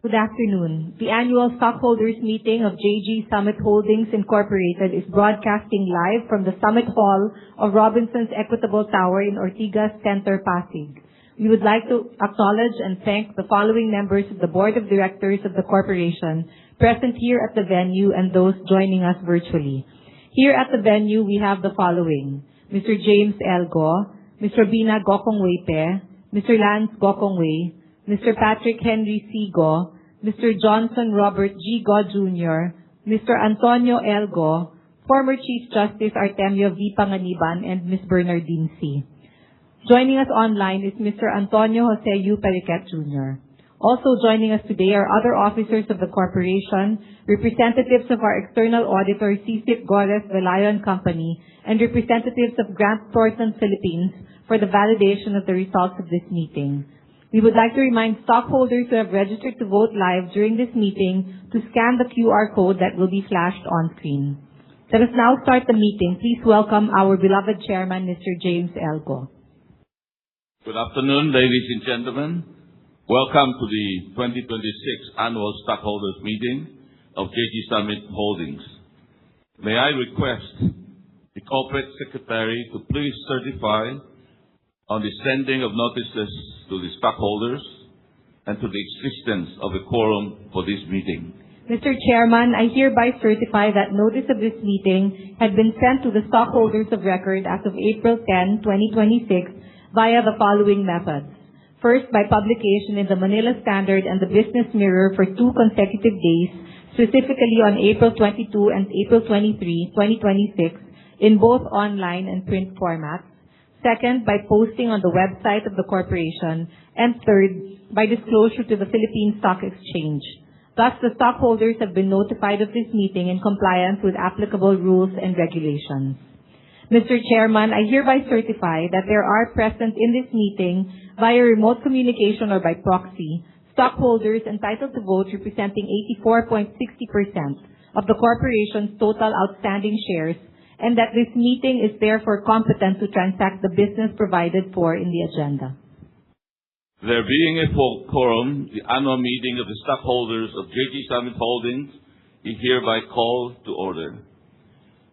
Good afternoon. The annual stockholders meeting of JG Summit Holdings Incorporated is broadcasting live from the Summit Hall of Robinson's Equitable Tower in Ortigas Center, Pasig. We would like to acknowledge and thank the following members of the Board of Directors of the corporation present here at the venue and those joining us virtually. Here at the venue, we have the following: Mr. James L. Go, Mr. Bina Gokongwei, Mr. Lance Gokongwei, Mr. Patrick Henry C. Go, Mr. Johnson Robert G. Go Jr., Mr. Antonio L. Go, former Chief Justice Artemio V. Panganiban, and Ms. Bernardine C. Joining us online is Mr. Antonio Jose U. Periquet Jr. Also joining us today are other officers of the corporation, representatives of our external auditor, CSIP Gores Velayo & Company, and representatives of Grant Thornton Philippines for the validation of the results of this meeting. We would like to remind stockholders who have registered to vote live during this meeting to scan the QR code that will be flashed on screen. Let us now start the meeting. Please welcome our beloved chairman, Mr. James L. Go. Good afternoon, ladies and gentlemen. Welcome to the 2026 Annual Stockholders Meeting of JG Summit Holdings. May I request the Corporate Secretary to please certify on the sending of notices to the stockholders and to the existence of a quorum for this meeting. Mr. Chairman, I hereby certify that notice of this meeting had been sent to the stockholders of record as of April 10, 2026 via the following methods. First, by publication in the Manila Standard and the Business Mirror for 2 consecutive days, specifically on April 22 and April 23, 2026, in both online and print formats. Second, by posting on the website of the corporation. And third, by disclosure to the Philippine Stock Exchange. Thus, the stockholders have been notified of this meeting in compliance with applicable rules and regulations. Mr. Chairman, I hereby certify that there are present in this meeting via remote communication or by proxy stockholders entitled to vote representing 84.60% of the corporation's total outstanding shares, and that this meeting is therefore competent to transact the business provided for in the agenda. There being a full quorum, the annual meeting of the stockholders of JG Summit Holdings is hereby called to order.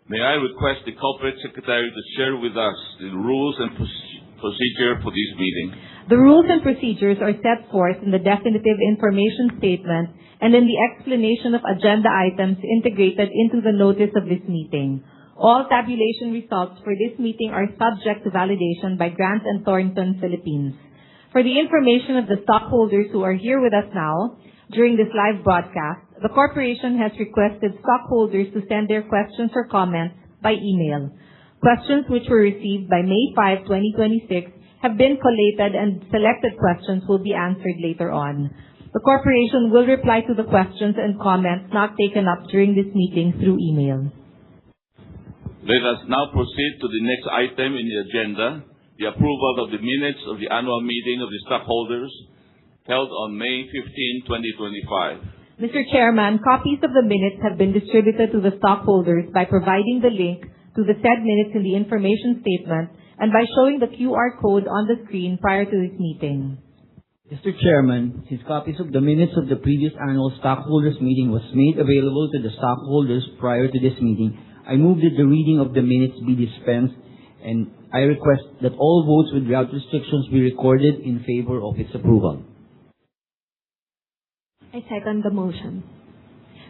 May I request the Corporate Secretary to share with us the rules and procedure for this meeting? The rules and procedures are set forth in the definitive information statement and in the explanation of agenda items integrated into the notice of this meeting. All tabulation results for this meeting are subject to validation by Grant and Thornton Philippines. For the information of the stockholders who are here with us now, during this live broadcast, the corporation has requested stockholders to send their questions or comments by email. Questions which were received by May 5, 2026 have been collated and selected questions will be answered later on. The corporation will reply to the questions and comments not taken up during this meeting through email. Let us now proceed to the next item in the agenda, the approval of the minutes of the annual meeting of the stockholders held on May 15, 2025. Mr. Chairman, copies of the minutes have been distributed to the stockholders by providing the link to the said minutes in the information statement and by showing the QR code on the screen prior to this meeting. Mr. Chairman, since copies of the minutes of the previous annual stockholders meeting was made available to the stockholders prior to this meeting, I move that the reading of the minutes be dispensed, and I request that all votes without restrictions be recorded in favor of its approval. I second the motion.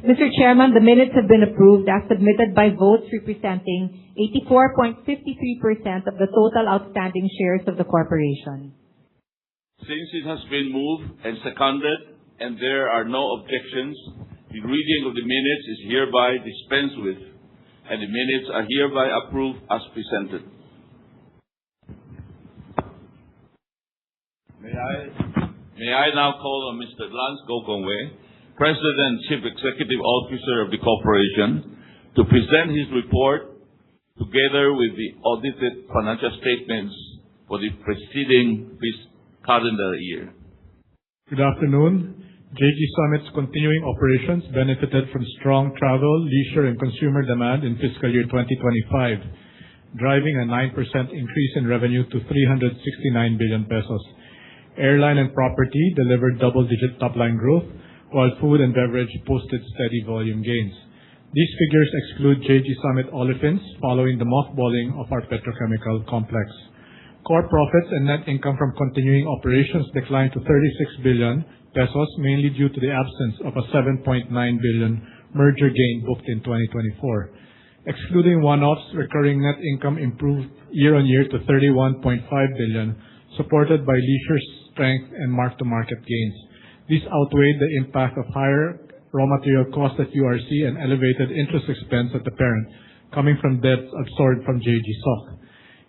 Mr. Chairman, the minutes have been approved as submitted by votes representing 84.53% of the total outstanding shares of the corporation. Since it has been moved and seconded and there are no objections, the reading of the minutes is hereby dispensed with, and the minutes are hereby approved as presented. May I now call on Mr. Lance Gokongwei, President and Chief Executive Officer of the corporation, to present his report together with the audited financial statements for the preceding calendar year. Good afternoon. JG Summit's continuing operations benefited from strong travel, leisure, and consumer demand in fiscal year 2025, driving a 9% increase in revenue to 369 billion pesos. Airline and property delivered double-digit top-line growth, while food and beverage posted steady volume gains. These figures exclude JG Summit Olefins following the mothballing of our petrochemical complex. Core profits and net income from continuing operations declined to 36 billion pesos, mainly due to the absence of a 7.9 billion merger gain booked in 2024. Excluding one-offs, recurring net income improved year-on-year to 31.5 billion, supported by leisure strength and mark-to-market gains. These outweighed the impact of higher raw material costs at URC and elevated interest expense at the parent, coming from debts absorbed from JG SOC.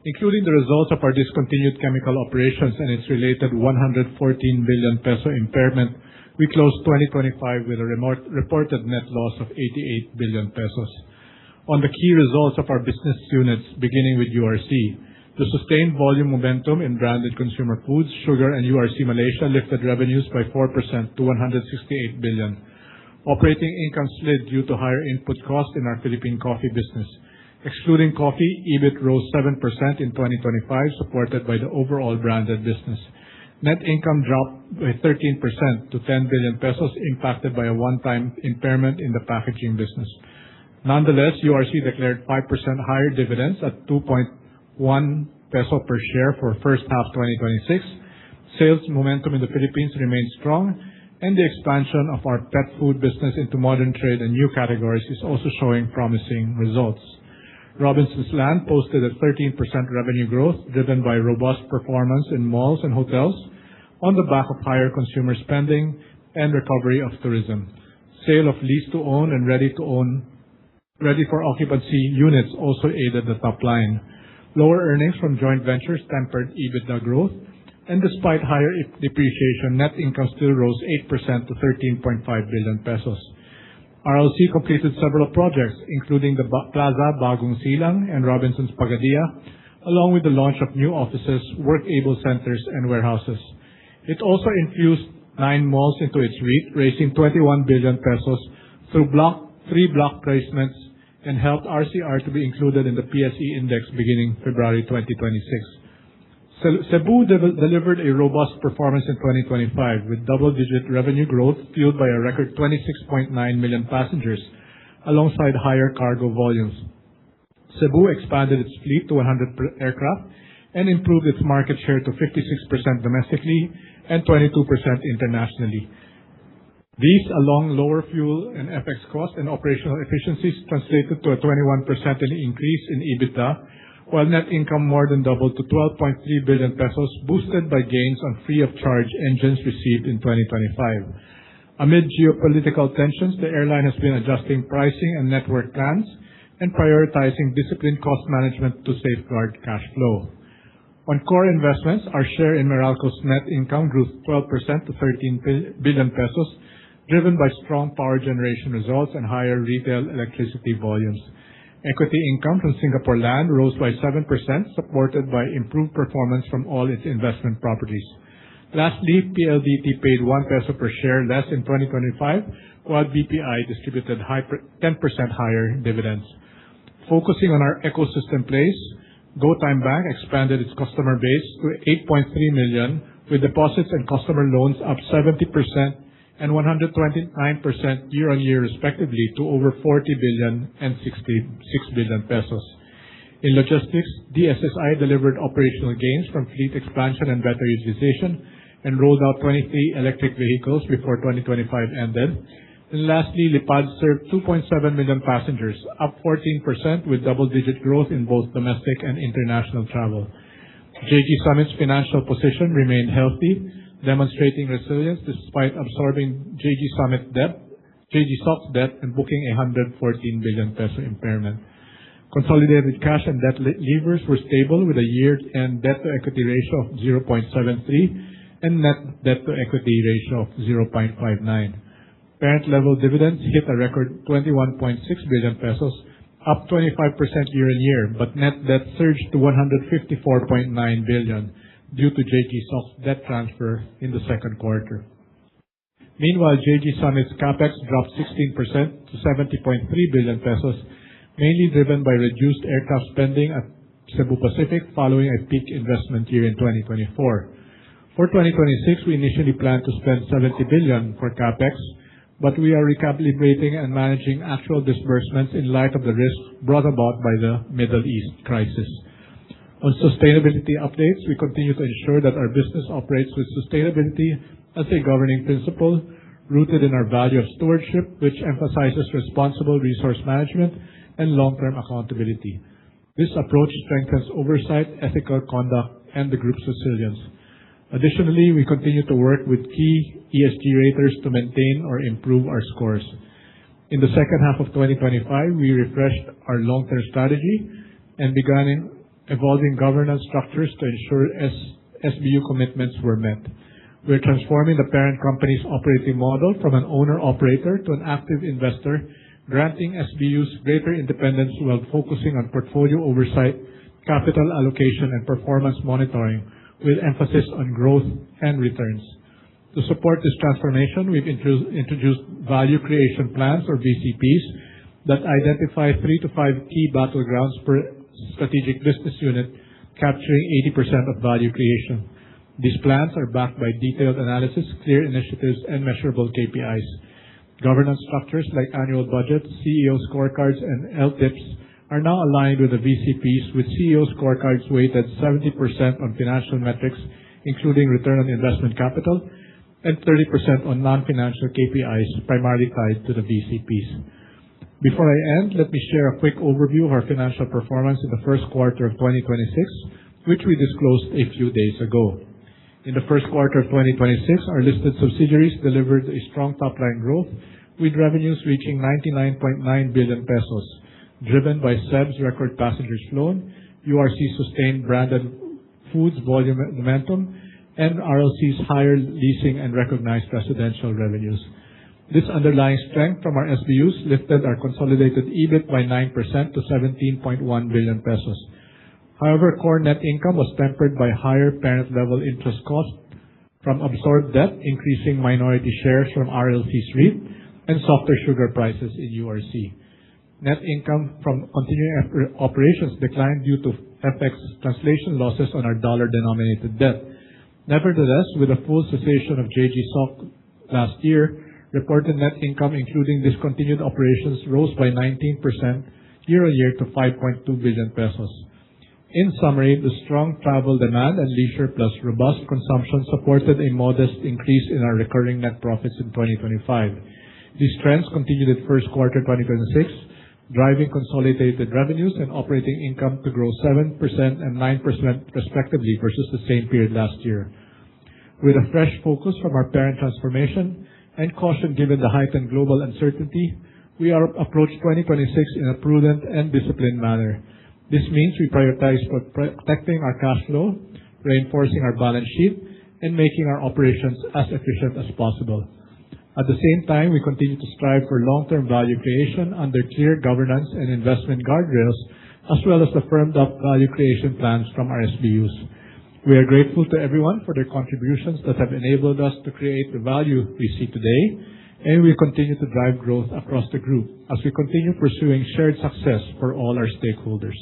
Including the results of our discontinued chemical operations and its related 114 billion peso impairment, we closed 2025 with a reported net loss of 88 billion pesos. On the key results of our business units, beginning with URC, the sustained volume momentum in branded consumer foods, sugar, and URC Malaysia lifted revenues by 4% to 168 billion. Operating income slid due to higher input costs in our Philippine coffee business. Excluding coffee, EBIT rose 7% in 2025, supported by the overall branded business. Net income dropped by 13% to 10 billion pesos, impacted by a one-time impairment in the packaging business. Nonetheless, URC declared 5% higher dividends at 2.1 peso per share for first half 2026. Sales momentum in the Philippines remains strong, and the expansion of our pet food business into modern trade and new categories is also showing promising results. Robinsons Land posted a 13% revenue growth, driven by robust performance in malls and hotels on the back of higher consumer spending and recovery of tourism. Sale of lease-to-own and ready-for-occupancy units also aided the top line. Lower earnings from joint ventures tempered EBITDA growth, and despite higher depreciation, net income still rose 8% to 13.5 billion pesos. RLC completed several projects, including the Plaza Bagong Silang and Robinsons Pagadia, along with the launch of new offices, work-able centers, and warehouses. It also infused 9 malls into its REIT, raising 21 billion pesos through 3 block placements, and helped RCR to be included in the PSE Index beginning February 2026. Cebu delivered a robust performance in 2025 with double-digit revenue growth fueled by a record 26.9 million passengers alongside higher cargo volumes. Cebu expanded its fleet to 100 aircraft and improved its market share to 56% domestically and 22% internationally. These, along lower fuel and FX costs and operational efficiencies, translated to a 21% increase in EBITDA, while net income more than doubled to 12.3 billion pesos, boosted by gains on free-of-charge engines received in 2025. Amid geopolitical tensions, the airline has been adjusting pricing and network plans and prioritizing disciplined cost management to safeguard cash flow. On core investments, our share in Meralco's net income grew 12% to 13 billion pesos, driven by strong power generation results and higher retail electricity volumes. Equity income from Singapore Land rose by 7%, supported by improved performance from all its investment properties. Lastly, PLDT paid 1 peso per share less in 2025, while BPI distributed 10% higher dividends. Focusing on our ecosystem plays, GoTime Bank expanded its customer base to 8.3 million, with deposits and customer loans up 70% and 129% year-on-year respectively to over 40 billion and 66 billion pesos. In logistics, DSSI delivered operational gains from fleet expansion and better utilization and rolled out 23 electric vehicles before 2025 ended. And lastly, Lipad served 2.7 million passengers, up 14% with double-digit growth in both domestic and international travel. JG Summit's financial position remained healthy, demonstrating resilience despite absorbing JG SOC's debt and booking a 114 billion peso impairment. Consolidated cash and debt levers were stable with a year-end debt-to-equity ratio of 0.73 and net debt-to-equity ratio of 0.59. Parent-level dividends hit a record 21.6 billion pesos, up 25% year-on-year, but net debt surged to 154.9 billion. Due to JG SOC's debt transfer in the second quarter. Meanwhile, JG Summit's capex dropped 16% to 70.3 billion pesos, mainly driven by reduced aircraft spending at Cebu Pacific following a peak investment year in 2024. For 2026, we initially planned to spend 70 billion for capex, but we are recalibrating and managing actual disbursements in light of the risks brought about by the Middle East crisis. On sustainability updates, we continue to ensure that our business operates with sustainability as a governing principle rooted in our value of stewardship, which emphasizes responsible resource management and long-term accountability. This approach strengthens oversight, ethical conduct, and the group's resilience. Additionally, we continue to work with key ESG raters to maintain or improve our scores. In the second half of 2025, we refreshed our long-term strategy and began evolving governance structures to ensure SBU commitments were met. We're transforming the parent company's operating model from an owner-operator to an active investor, granting SBUs greater independence while focusing on portfolio oversight, capital allocation, and performance monitoring, with emphasis on growth and returns. To support this transformation, we've introduced value creation plans, or VCPs, that identify 3 to 5 key battlegrounds per strategic business unit, capturing 80% of value creation. These plans are backed by detailed analysis, clear initiatives, and measurable KPIs. Governance structures like annual budgets, CEO scorecards, and LTIPs are now aligned with the VCPs, with CEO scorecards weighted 70% on financial metrics, including return on investment capital, and 30% on non-financial KPIs, primarily tied to the VCPs. Before I end, let me share a quick overview of our financial performance in the first quarter of 2026, which we disclosed a few days ago. In the first quarter of 2026, our listed subsidiaries delivered a strong top-line growth, with revenues reaching 99.9 billion pesos, driven by SEB's record passengers flown, URC's sustained branded foods volume momentum, and RLC's higher leasing and recognized residential revenues. This underlying strength from our SBUs lifted our consolidated EBIT by 9% to 17.1 billion pesos. However, core net income was tempered by higher parent-level interest costs from absorbed debt, increasing minority shares from RLC's REIT, and softer sugar prices in URC. Net income from continuing operations declined due to FX translation losses on our dollar-denominated debt. Nevertheless, with the full cessation of JG SOC last year, reported net income, including discontinued operations, rose by 19% year-on-year to 5.2 billion pesos. In summary, the strong travel demand and leisure plus robust consumption supported a modest increase in our recurring net profits in 2025. These trends continued in first quarter 2026, driving consolidated revenues and operating income to grow 7% and 9% respectively versus the same period last year. With a fresh focus from our parent transformation and caution given the heightened global uncertainty, we are approach 2026 in a prudent and disciplined manner. This means we prioritize protecting our cash flow, reinforcing our balance sheet, and making our operations as efficient as possible. At the same time, we continue to strive for long-term value creation under clear governance and investment guardrails, as well as the firmed-up value creation plans from our SBUs. We are grateful to everyone for their contributions that have enabled us to create the value we see today, and we continue to drive growth across the group as we continue pursuing shared success for all our stakeholders.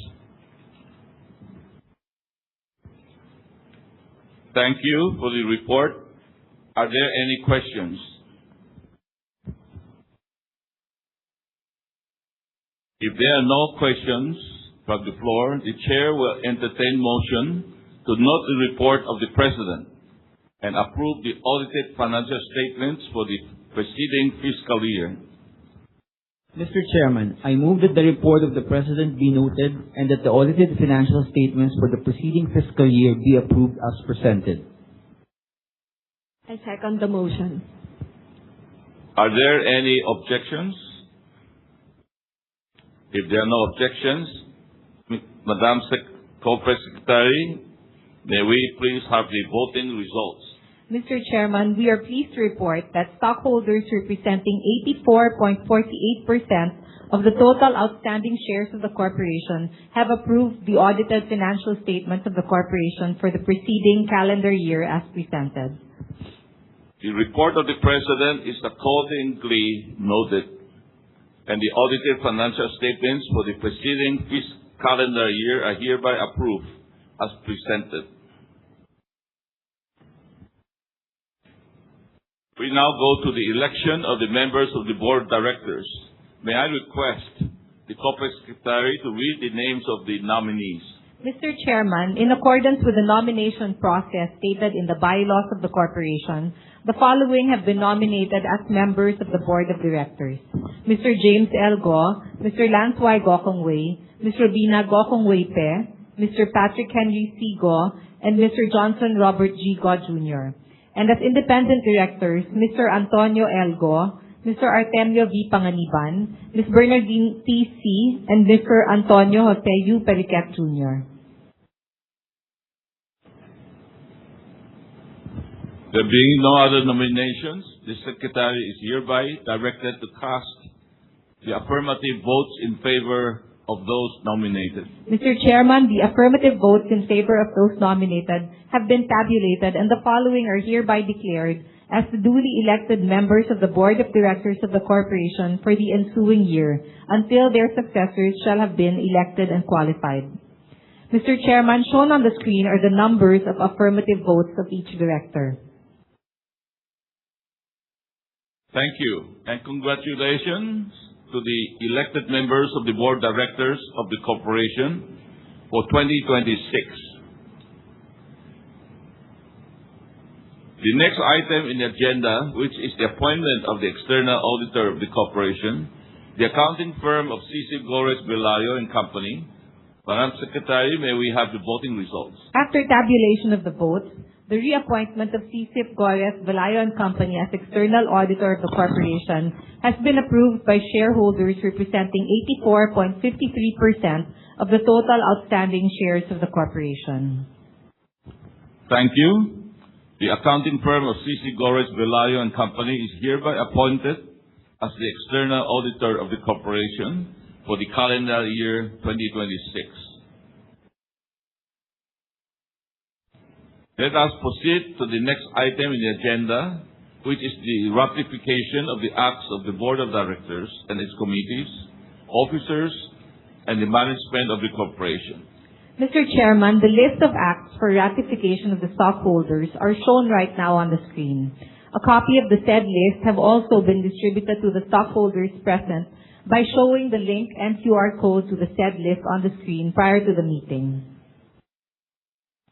Thank you for the report. Are there any questions? If there are no questions from the floor, the chair will entertain motion to note the report of the President and approve the audited financial statements for the preceding fiscal year. Mr. Chairman, I move that the report of the President be noted and that the audited financial statements for the preceding fiscal year be approved as presented. I second the motion. Are there any objections? If there are no objections, Madam Corporate Secretary, may we please have the voting results? Mr. Chairman, we are pleased to report that stockholders representing 84.48% of the total outstanding shares of the corporation have approved the audited financial statements of the corporation for the preceding calendar year as presented. The report of the President is accordingly noted, and the audited financial statements for the preceding fiscal calendar year are hereby approved as presented. We now go to the election of the members of the Board of Directors. May I request the Corporate Secretary to read the names of the nominees. Mr. Chairman, in accordance with the nomination process stated in the bylaws of the corporation, the following have been nominated as members of the Board of Directors: Mr. James L. Go, Mr. Lance Y. Gokongwei, Ms. Robina Gokongwei Pe, Mr. Patrick Henry C. Go, and Mr. Johnson Robert G. Go Jr. And as independent directors, Mr. Antonio L. Go, Mr. Artemio V. Panganiban, Ms. Bernardine T. C., and Mr. Antonio Jose U. Periquet Jr. There being no other nominations, the Secretary is hereby directed to cast the affirmative votes in favor of those nominated. Mr. Chairman, the affirmative votes in favor of those nominated have been tabulated, and the following are hereby declared as the duly elected members of the Board of Directors of the corporation for the ensuing year until their successors shall have been elected and qualified. Mr. Chairman, shown on the screen are the numbers of affirmative votes of each director. Thank you, and congratulations to the elected members of the Board of Directors of the corporation for 2026. The next item in the agenda, which is the appointment of the external auditor of the corporation, the accounting firm of C.C. Gores Velayo and Company. Madam Secretary, may we have the voting results? After tabulation of the votes, the reappointment of C.C. Gores Velayo and Company as external auditor of the corporation has been approved by shareholders representing 84.53% of the total outstanding shares of the corporation. Thank you. The accounting firm of C.C. Gores Velayo and Company is hereby appointed as the external auditor of the corporation for the calendar year 2026. Let us proceed to the next item in the agenda, which is the ratification of the acts of the Board of Directors and its committees, officers, and the management of the corporation. Mr. Chairman, the list of acts for ratification of the stockholders are shown right now on the screen. A copy of the said list have also been distributed to the stockholders present by showing the link and QR code to the said list on the screen prior to the meeting.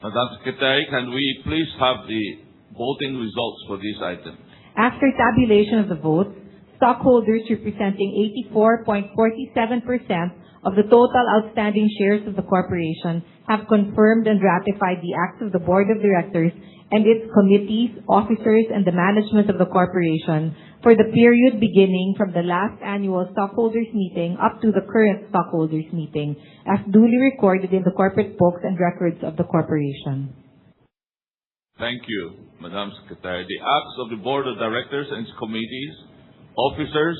Madam Secretary, can we please have the voting results for this item? After tabulation of the votes, stockholders representing 84.47% of the total outstanding shares of the corporation have confirmed and ratified the acts of the Board of Directors and its committees, officers, and the management of the corporation for the period beginning from the last annual stockholders meeting up to the current stockholders meeting, as duly recorded in the corporate books and records of the corporation. Thank you, Madam Secretary. The acts of the Board of Directors and its committees, officers,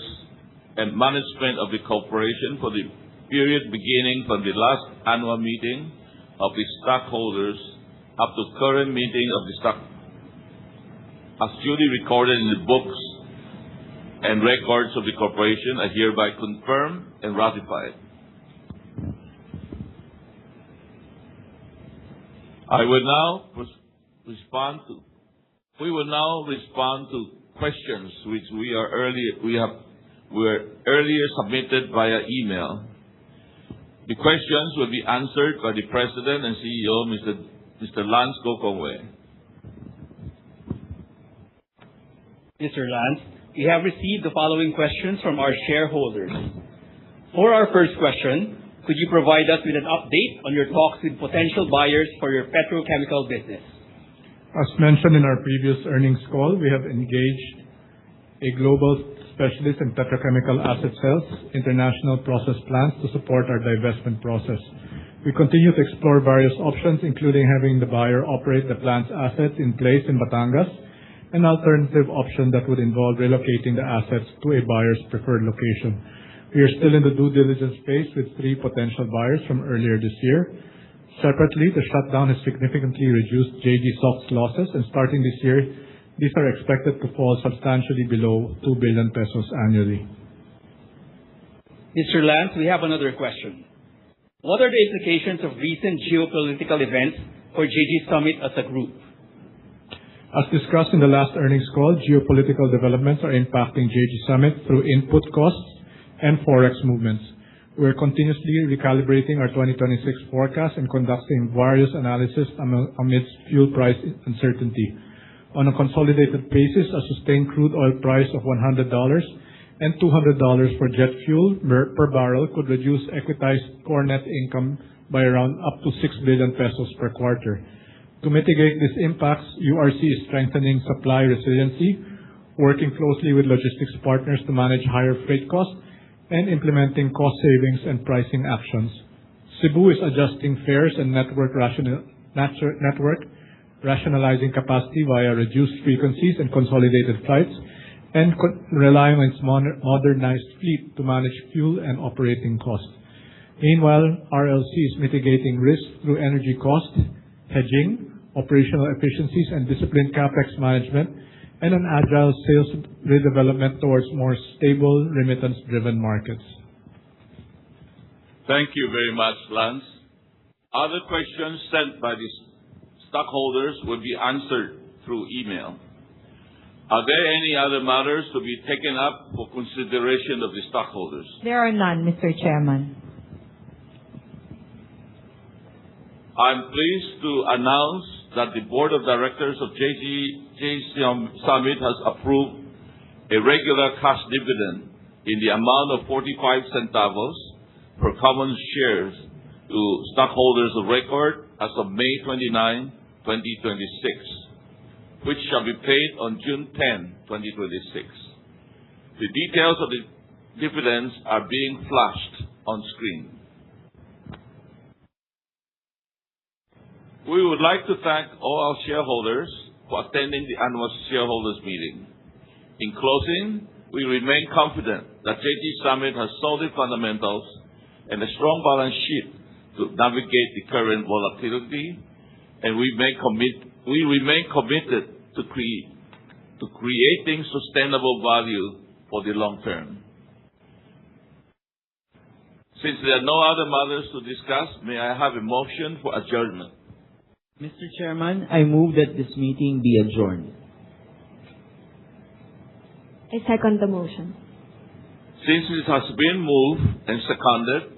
and management of the corporation for the period beginning from the last annual meeting of the stockholders up to current meeting of the stock, as duly recorded in the books and records of the corporation, are hereby confirmed and ratified. We will now respond to questions which were earlier submitted via email. The questions will be answered by the President and CEO, Mr. Lance Gokongwei. Mr. Lance, we have received the following questions from our shareholders. For our first question, could you provide us with an update on your talks with potential buyers for your petrochemical business? As mentioned in our previous earnings call, we have engaged a global specialist in petrochemical asset sales, international process plants to support our divestment process. We continue to explore various options, including having the buyer operate the plant's assets in place in Batangas, an alternative option that would involve relocating the assets to a buyer's preferred location. We are still in the due diligence phase with 3 potential buyers from earlier this year. Separately, the shutdown has significantly reduced JG SOC's losses, and starting this year, these are expected to fall substantially below 2 billion pesos annually. Mr. Lance, we have another question. What are the implications of recent geopolitical events for JG Summit as a group? As discussed in the last earnings call, geopolitical developments are impacting JG Summit through input costs and forex movements. We are continuously recalibrating our 2026 forecast and conducting various analysis amidst fuel price uncertainty. On a consolidated basis, a sustained crude oil price of $100 and $200 for jet fuel per barrel could reduce equitized core net income by around up to 6 billion pesos per quarter. To mitigate these impacts, URC is strengthening supply resiliency, working closely with logistics partners to manage higher freight costs, and implementing cost savings and pricing actions. Cebu is adjusting fares and network rationalizing capacity via reduced frequencies and consolidated flights, and relying on its modernized fleet to manage fuel and operating costs. Meanwhile, RLC is mitigating risk through energy cost, hedging, operational efficiencies, and disciplined CapEx management, and an agile sales redevelopment towards more stable, remittance-driven markets. Thank you very much, Lance. Other questions sent by the stockholders will be answered through email. Are there any other matters to be taken up for consideration of the stockholders? There are none, Mr. Chairman. I'm pleased to announce that the Board of Directors of JG Summit has approved a regular cash dividend in the amount of 45 centavos per common shares to stockholders of record as of May 29, 2026, which shall be paid on June 10, 2026. The details of the dividends are being flashed on screen. We would like to thank all our shareholders for attending the annual shareholders meeting. In closing, we remain confident that JG Summit has solid fundamentals and a strong balance sheet to navigate the current volatility, and we remain committed to creating sustainable value for the long term. Since there are no other matters to discuss, may I have a motion for adjournment? Mr. Chairman, I move that this meeting be adjourned. I second the motion. Since it has been moved and seconded,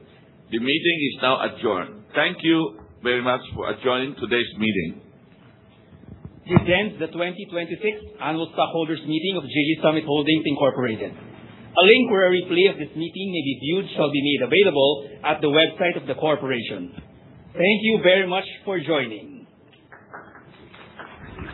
the meeting is now adjourned. Thank you very much for adjourning today's meeting. This ends the 2026 Annual Stockholders Meeting of JG Summit Holdings Incorporated. A link where a replay of this meeting may be viewed shall be made available at the website of the corporation. Thank you very much for joining.